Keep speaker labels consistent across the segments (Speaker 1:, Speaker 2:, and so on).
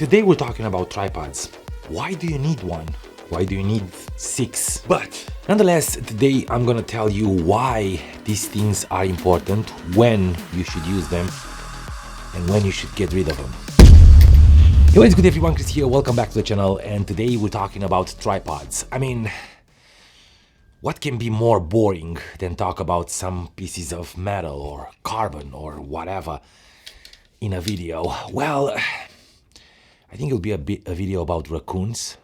Speaker 1: Today we're talking about tripods. Why do you need one? Why do you need 6? But nonetheless, today I'm gonna tell you why these things are important, when you should use them, and when you should get rid of them. Hey, what is good everyone, Chris here, welcome back to the channel, and today we're talking about tripods. I mean, what can be more boring than talk about some pieces of metal or carbon or whatever in a video? Well, I think it'll be a video about raccoons.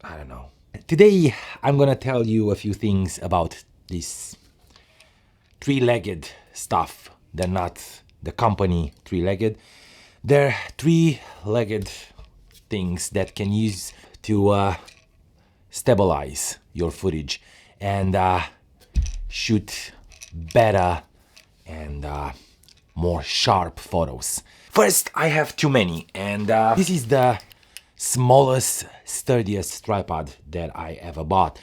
Speaker 1: I don't know. Today, I'm gonna tell you a few things about this three-legged stuff. They're not the company three-legged. They're three-legged things that can use to stabilize your footage and shoot better and more sharp photos. First, I have too many, and this is the smallest, sturdiest tripod that I ever bought.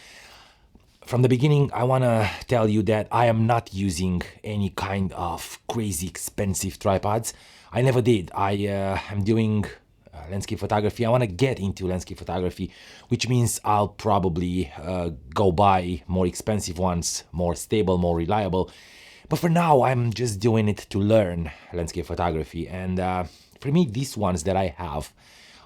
Speaker 1: From the beginning, I want to tell you that I am not using any kind of crazy expensive tripods. I never did. I am doing landscape photography. I want to get into landscape photography, which means I'll probably go buy more expensive ones, more stable, more reliable. But for now, I'm just doing it to learn landscape photography. And for me, these ones that I have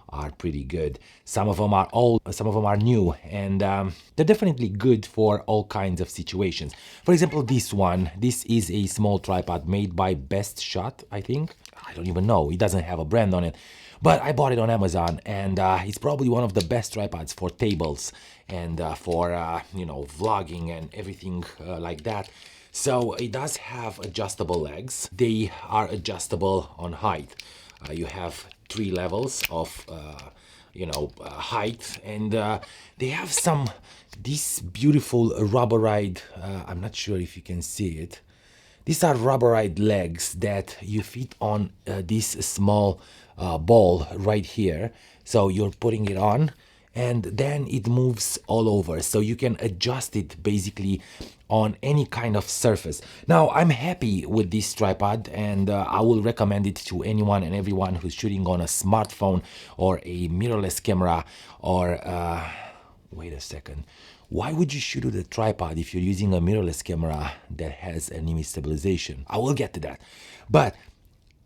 Speaker 1: are pretty good. Some of them are old, some of them are new, and they're definitely good for all kinds of situations. For example, this one, this is a small tripod made by Best Shot, I think. I don't even know, it doesn't have a brand on it. But I bought it on Amazon, and it's probably one of the best tripods for tables and for, vlogging and everything like that. So it does have adjustable legs. They are adjustable on height. You have 3 levels of, height, and they have this beautiful rubberite. I'm not sure if you can see it. These are rubberite legs that you fit on this small ball right here. So you're putting it on, and then it moves all over, so you can adjust it basically on any kind of surface. Now, I'm happy with this tripod, and I will recommend it to anyone and everyone who's shooting on a smartphone or a mirrorless camera or wait a second, why would you shoot with a tripod if you're using a mirrorless camera that has an image stabilization? I will get to that, but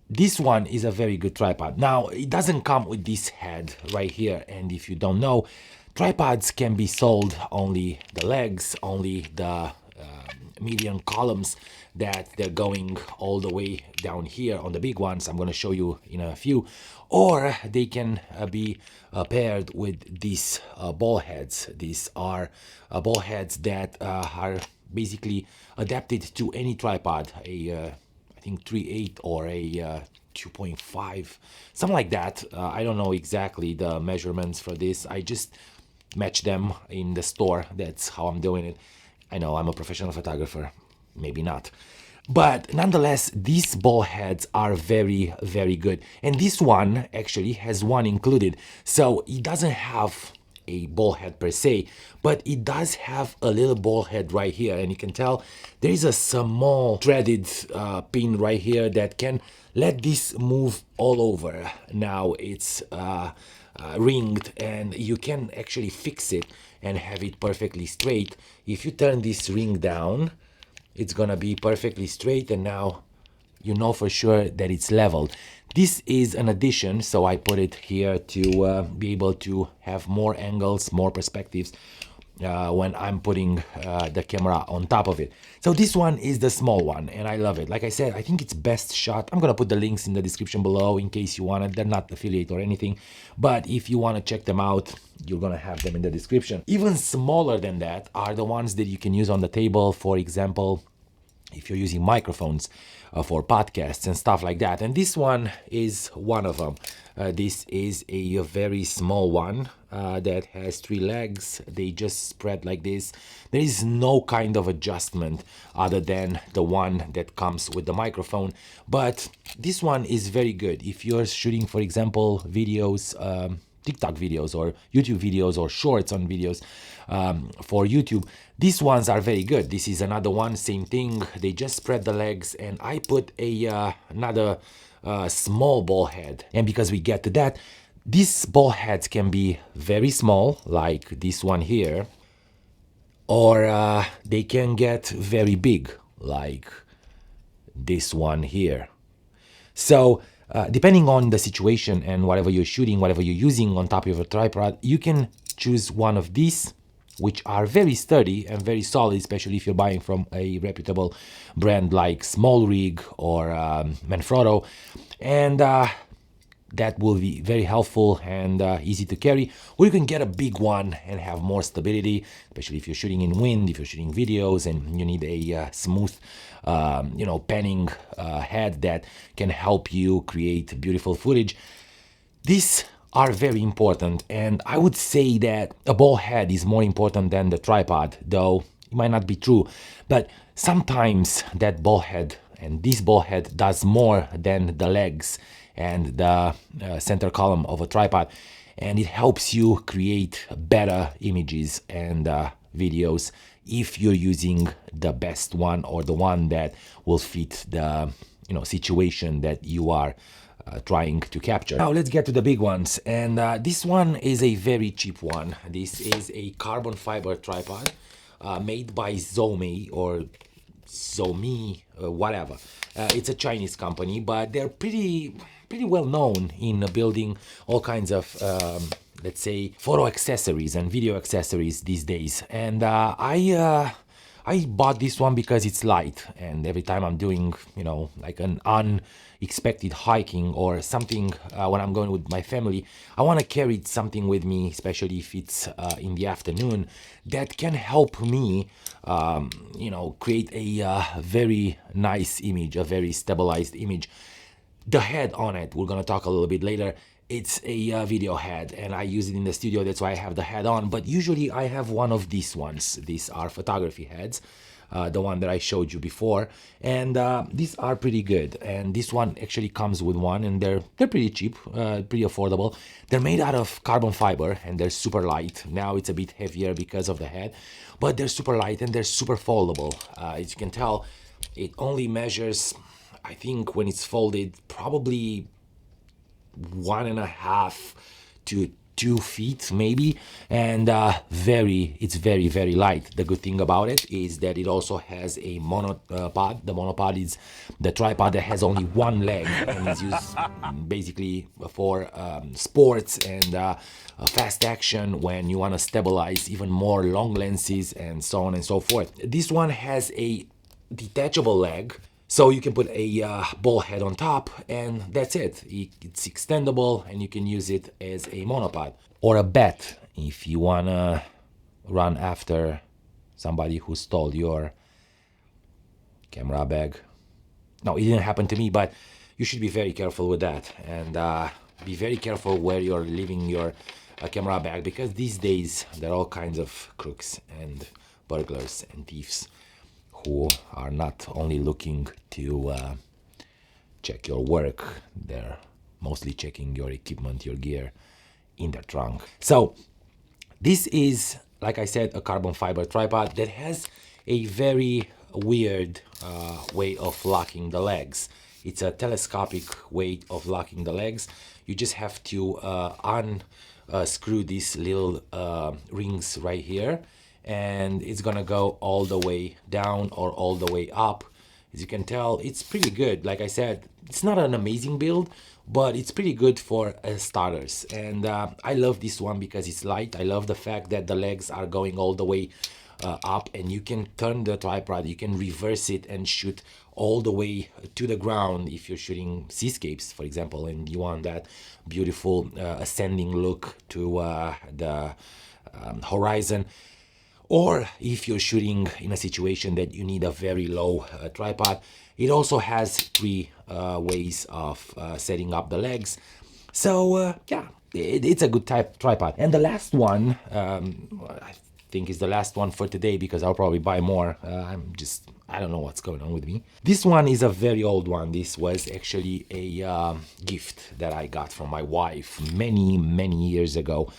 Speaker 1: this one is a very good tripod. Now, it doesn't come with this head right here, and if you don't know, tripods can be sold only the legs, only the median columns that they're going all the way down here on the big ones. I'm going to show you in a few, or they can be paired with these ball heads. These are ball heads that are basically adapted to any tripod, I think 3.8 or a 2.5, something like that. I don't know exactly the measurements for this. I just match them in the store. That's how I'm doing it. I know I'm a professional photographer, maybe not. But nonetheless, these ball heads are very, very good. And this one actually has one included. So it doesn't have a ball head per se, but it does have a little ball head right here, and you can tell there is a small threaded pin right here that can let this move all over. Now it's ringed, and you can actually fix it and have it perfectly straight. If you turn this ring down, it's gonna be perfectly straight, and now you know for sure that it's leveled. This is an addition, so I put it here to be able to have more angles, more perspectives when I'm putting the camera on top of it. So this one is the small one, and I love it. Like I said, I think it's Best Shot. I'm gonna put the links in the description below in case you want it. They're not affiliate or anything, but if you want to check them out, you're gonna have them in the description. Even smaller than that are the ones that you can use on the table, for example, if you're using microphones for podcasts and stuff like that. And this one is one of them. This is a very small one that has 3 legs. They just spread like this. There is no kind of adjustment other than the one that comes with the microphone. But this one is very good. If you're shooting, for example, videos, TikTok videos or YouTube videos or shorts on videos for YouTube, these ones are very good. This is another one, same thing. They just spread the legs, and I put another small ball head. And because we get to that, These ball heads can be very small, like this one here, or they can get very big, like this one here. So depending on the situation and whatever you're shooting, whatever you're using on top of your tripod, you can choose one of these, which are very sturdy and very solid, especially if you're buying from a reputable brand like Small Rig or Manfrotto. And that will be very helpful and easy to carry. Or you can get a big one and have more stability, especially if you're shooting in wind, if you're shooting videos and you need a smooth, panning head that can help you create beautiful footage. These are very important, and I would say that a ball head is more important than the tripod, though it might not be true. But sometimes that ball head and this ball head does more than the legs and the center column of a tripod, and it helps you create better images and videos if you're using the best one or the one that will fit the situation that you are trying to capture. Now let's get to the big ones, and this one is a very cheap one. This is a carbon fiber tripod made by Zome or Zomi, whatever. It's a Chinese company, but they're pretty well known in building all kinds of let's say photo accessories and video accessories these days. And I bought this one because it's light, and every time I'm doing, like an unexpected hiking or something, when I'm going with my family, I want to carry something with me, especially if it's in the afternoon, that can help me, create a very nice image, a very stabilized image. The head on it, we're going to talk a little bit later. It's a video head, and I use it in the studio. That's why I have the head on. But usually I have one of these ones. These are photography heads, the one that I showed you before. And these are pretty good. And this one actually comes with one, and they're pretty cheap, pretty affordable. They're made out of carbon fiber, and they're super light. Now it's a bit heavier because of the head, but they're super light and they're super foldable. As you can tell, it only measures, I think when it's folded, probably 1.5 to 2 feet maybe, and it's very light. The good thing about it is that it also has a monopod. The monopod is the tripod that has only one leg and is used basically for sports and fast action when you want to stabilize even more long lenses and so on and so forth. This one has a detachable leg, so you can put a ball head on top, and that's it. It's extendable, and you can use it as a monopod or a bat if you wanna run after somebody who stole your camera bag. No, it didn't happen to me, but you should be very careful with that, and be very careful where you're leaving your camera bag, because these days there are all kinds of crooks and burglars and thieves who are not only looking to check your work, they're mostly checking your equipment, your gear in the trunk. So this is, like I said, a carbon fiber tripod that has a very weird way of locking the legs. It's a telescopic way of locking the legs. You just have to unscrew these little rings right here, and it's gonna go all the way down or all the way up. As you can tell, it's pretty good. Like I said, it's not an amazing build, but it's pretty good for starters. And I love this one because it's light. I love the fact that the legs are going all the way up, and you can turn the tripod, you can reverse it and shoot all the way to the ground if you're shooting seascapes, for example, and you want that beautiful ascending look to the horizon. Or if you're shooting in a situation that you need a very low tripod, it also has 3 ways of setting up the legs. So yeah, it's a good tripod. And the last one, I think is the last one for today, because I'll probably buy more. I don't know what's going on with me. This one is a very old one. This was actually a gift that I got from my wife many years ago.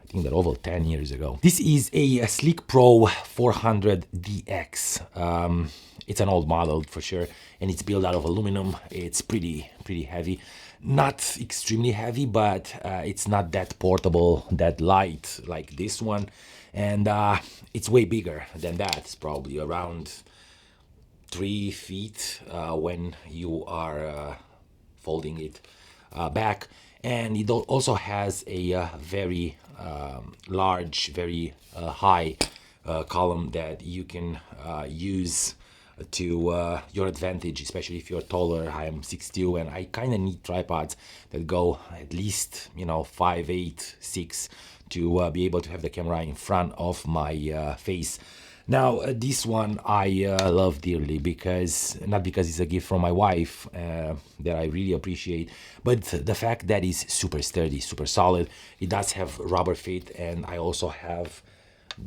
Speaker 1: I think they're over 10 years ago. This is a Sleek Pro 400DX. It's an old model for sure, and it's built out of aluminum. It's pretty heavy. Not extremely heavy, but it's not that portable, that light like this one. And it's way bigger than that. It's probably around 3 feet when you are folding it back. And it also has a very large, very high column that you can use to your advantage, especially if you're taller. I am 6'2", and I kind of need tripods that go at least 5'8", 6", to be able to have the camera in front of my face. Now, this one I love dearly because, not because it's a gift from my wife that I really appreciate, but the fact that it's super sturdy, super solid. It does have rubber fit, and I also have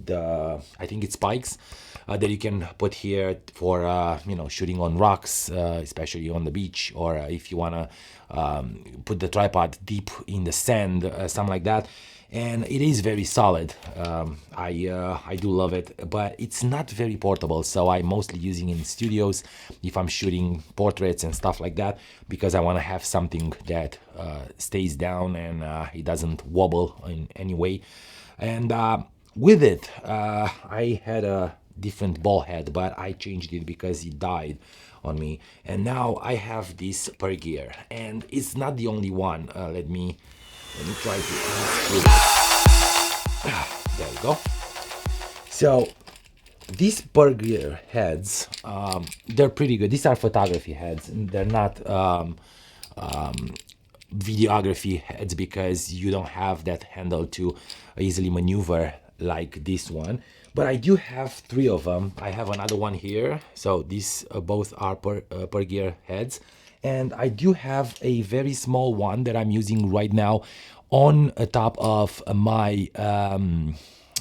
Speaker 1: I think it's spikes that you can put here for shooting on rocks, especially on the beach, or if you want to put the tripod deep in the sand, something like that. And it is very solid. I do love it, but it's not very portable, so I'm mostly using it in studios if I'm shooting portraits and stuff like that, because I want to have something that stays down and it doesn't wobble in any way. And with it, I had a different ball head, but I changed it because it died on me. And now I have this per gear, and it's not the only one. Let me try to unscrew it. There we go. So these per gear heads, they're pretty good. These are photography heads. They're not videography heads, because you don't have that handle to easily maneuver like this one. But I do have 3 of them. I have another one here. So these both are per gear heads. And I do have a very small one that I'm using right now on top of my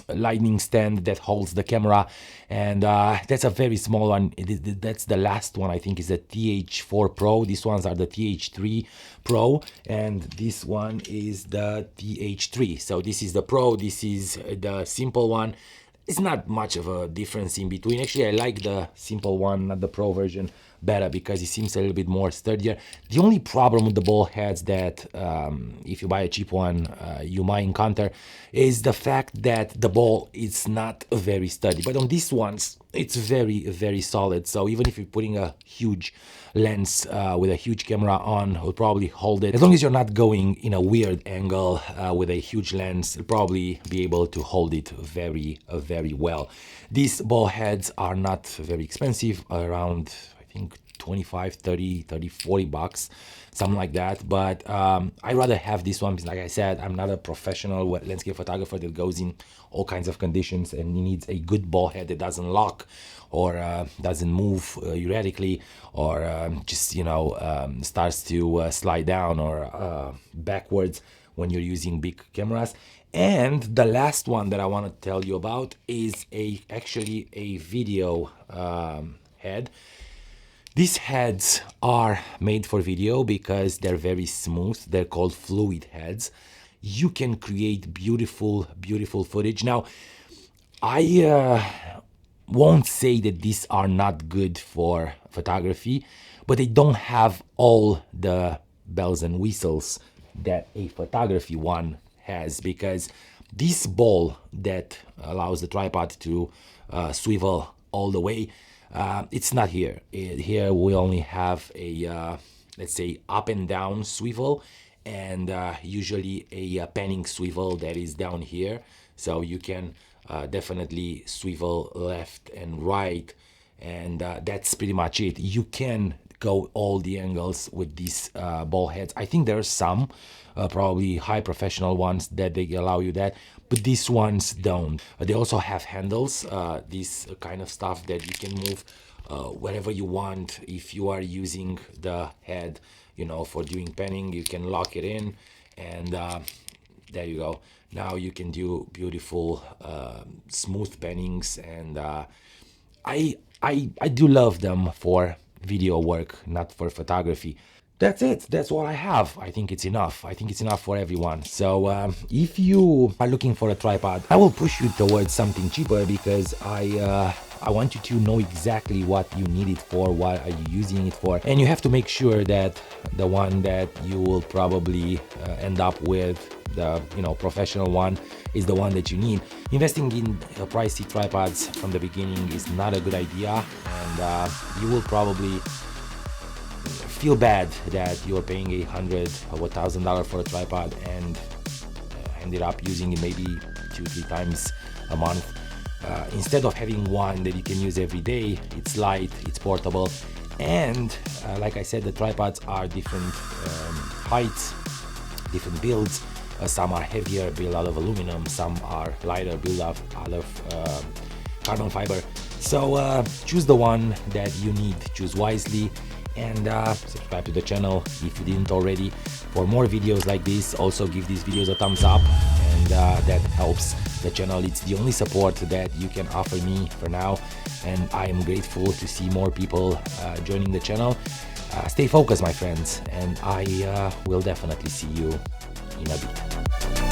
Speaker 1: lightning stand that holds the camera, and that's a very small one. That's the last one. I think is a TH4 Pro. These ones are the TH3 Pro, and this one is the TH3. So this is the Pro, this is the simple one. It's not much of a difference in between. Actually, I like the simple one, not the Pro version, better, because it seems a little bit more sturdier. The only problem with the ball heads that if you buy a cheap one you might encounter is the fact that the ball is not very sturdy. But on these ones, it's very solid. So even if you're putting a huge lens with a huge camera on, will probably hold it. As long as you're not going in a weird angle with a huge lens, you'll probably be able to hold it very well. These ball heads are not very expensive, around I think 25, 30, 40 bucks, something like that. But I rather have this one because, like I said, I'm not a professional landscape photographer that goes in all kinds of conditions, and he needs a good ball head that doesn't lock or doesn't move erratically, or just starts to slide down or backwards when you're using big cameras. And the last one that I want to tell you about is actually a video head. These heads are made for video because they're very smooth. They're called fluid heads. You can create beautiful footage. Now, I won't say that these are not good for photography, but they don't have all the bells and whistles that a photography one has, because this ball that allows the tripod to swivel all the way, it's not here. Here we only have a let's say up and down swivel, and usually a panning swivel that is down here, so you can definitely swivel left and right, and that's pretty much it. You can go all the angles with these ball heads. I think there are some probably high professional ones that they allow you that, but these ones don't. They also have handles, this kind of stuff that you can move wherever you want. If you are using the head for doing panning, you can lock it in, and there you go. Now you can do beautiful smooth pannings, and I do love them for video work, not for photography. That's it. That's what I have. I think it's enough. I think it's enough for everyone. So if you are looking for a tripod, I will push you towards something cheaper because I want you to know exactly what you need it for, what are you using it for, and you have to make sure that the one that you will probably end up with, the professional one, is the one that you need. Investing in pricey tripods from the beginning is not a good idea, and you will probably feel bad that you're paying $100 or $1,000 for a tripod and ended up using it maybe 2-3 times a month. Instead of having one that you can use every day, it's light, it's portable, and like I said, the tripods are different heights, different builds. Some are heavier, built out of aluminum, some are lighter, built out of carbon fiber. So choose the one that you need, choose wisely, and subscribe to the channel if you didn't already for more videos like this. Also give these videos a thumbs up, and that helps the channel. It's the only support that you can offer me for now, and I am grateful to see more people joining the channel. Stay focused, my friends, and I will definitely see you in a bit.